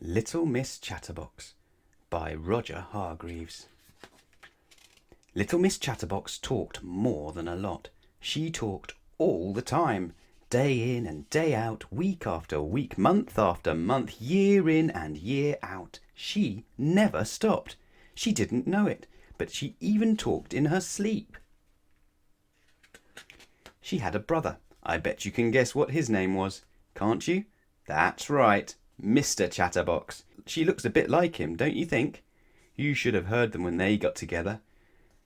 Little Miss Chatterbox by Roger Hargreaves. Little Miss Chatterbox talked more than a lot. She talked all the time, day in and day out, week after week, month after month, year in and year out. She never stopped. She didn't know it, but she even talked in her sleep. She had a brother. I bet you can guess what his name was. Can't you? That's right, Mr. Chatterbox. She looks a bit like him, don't you think? You should have heard them when they got together.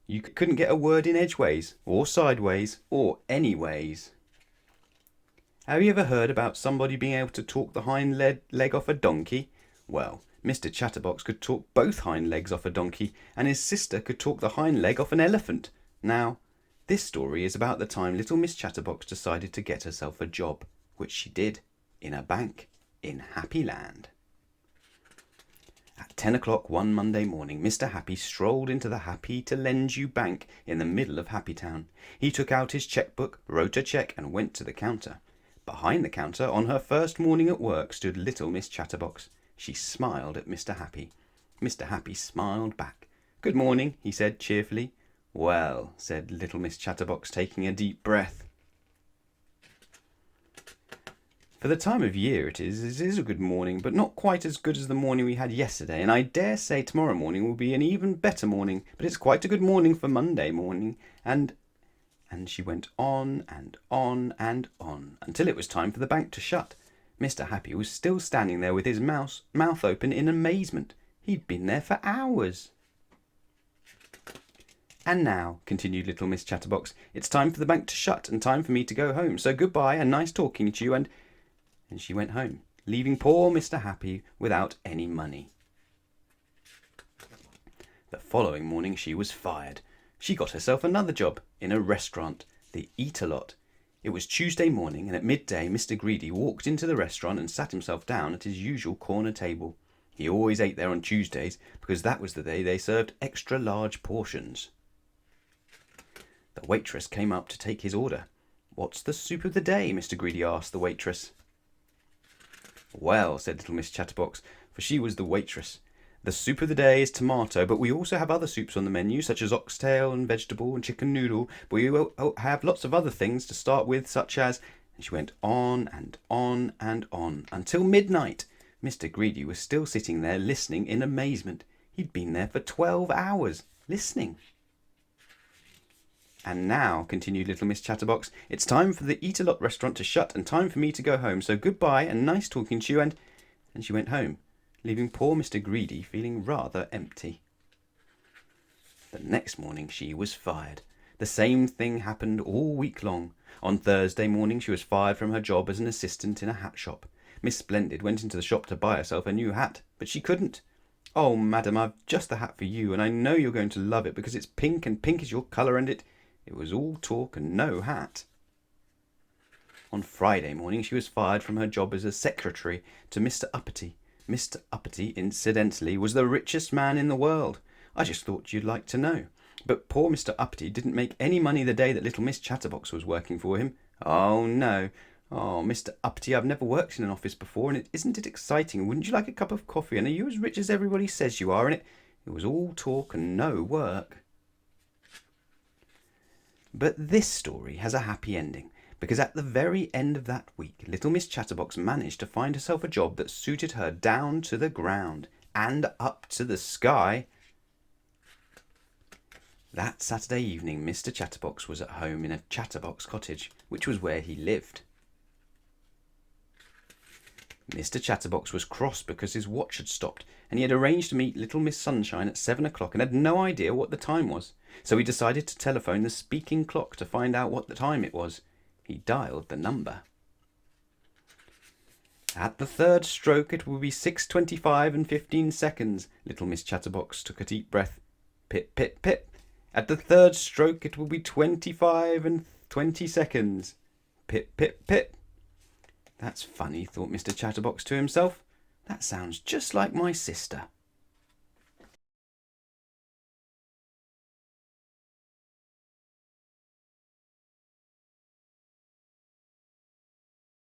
You couldn't get a word in edgeways, or sideways, or anyways. Have you ever heard about somebody being able to talk the hind leg off a donkey? Well, Mr. Chatterbox could talk both hind legs off a donkey, and his sister could talk the hind leg off an elephant. Now, this story is about the time little Miss Chatterbox decided to get herself a job, which she did, in a bank, in Happy Land. At 10 o'clock one Monday morning, Mr. Happy strolled into the Happy to Lend You Bank in the middle of Happy Town. He took out his checkbook, wrote a check, and went to the counter. Behind the counter, on her first morning at work, stood little Miss Chatterbox. She smiled at Mr. Happy. Mr. Happy smiled back. "Good morning," he said cheerfully. "Well," said little Miss Chatterbox, taking a deep breath. "For the time of year it is a good morning, but not quite as good as the morning we had yesterday, and I dare say tomorrow morning will be an even better morning, but it's quite a good morning for Monday morning." And she went on and on and on, until it was time for the bank to shut. Mr. Happy was still standing there with his mouth open in amazement. He'd been there for hours. "And now," continued little Miss Chatterbox, "it's time for the bank to shut and time for me to go home. So goodbye and nice talking to you." And she went home, leaving poor Mr. Happy without any money. The following morning she was fired. She got herself another job in a restaurant, the Eat-A-Lot. It was Tuesday morning, and at midday Mr. Greedy walked into the restaurant and sat himself down at his usual corner table. He always ate there on Tuesdays, because that was the day they served extra large portions. The waitress came up to take his order. "What's the soup of the day?" Mr. Greedy asked the waitress. "Well," said little Miss Chatterbox, for she was the waitress, "the soup of the day is tomato, but we also have other soups on the menu, such as oxtail and vegetable and chicken noodle. But we will have lots of other things to start with, such as..." And she went on and on and on, until midnight. Mr. Greedy was still sitting there listening in amazement. He'd been there for 12 hours, listening. "And now," continued little Miss Chatterbox, "it's time for the Eat-A-Lot restaurant to shut and time for me to go home. So goodbye and nice talking to you." And she went home, leaving poor Mr. Greedy feeling rather empty. The next morning she was fired. The same thing happened all week long. On Thursday morning she was fired from her job as an assistant in a hat shop. Miss Splendid went into the shop to buy herself a new hat, but she couldn't. "Oh, madam, I've just the hat for you, and I know you're going to love it because it's pink, and pink is your colour, and it was all talk and no hat. On Friday morning she was fired from her job as a secretary to Mr. Uppity. Mr. Uppity, incidentally, was the richest man in the world. I just thought you'd like to know. But poor Mr. Uppity didn't make any money the day that little Miss Chatterbox was working for him. Oh, no. Oh, Mr. Uppity, I've never worked in an office before, and isn't it exciting? Wouldn't you like a cup of coffee? And are you as rich as everybody says you are? And it was all talk and no work." But this story has a happy ending, because at the very end of that week, little Miss Chatterbox managed to find herself a job that suited her down to the ground and up to the sky. That Saturday evening, Mr. Chatterbox was at home in a Chatterbox cottage, which was where he lived. Mr. Chatterbox was cross because his watch had stopped, and he had arranged to meet little Miss Sunshine at 7 o'clock and had no idea what the time was. So he decided to telephone the speaking clock to find out what the time it was. He dialed the number. "At the third stroke it will be 6:25 and 15 seconds. Little Miss Chatterbox took a deep breath. "Pip, pip, pip. At the third stroke it will be 25 and 20 seconds. Pip, pip, pip. That's funny," thought Mr. Chatterbox to himself. "That sounds just like my sister."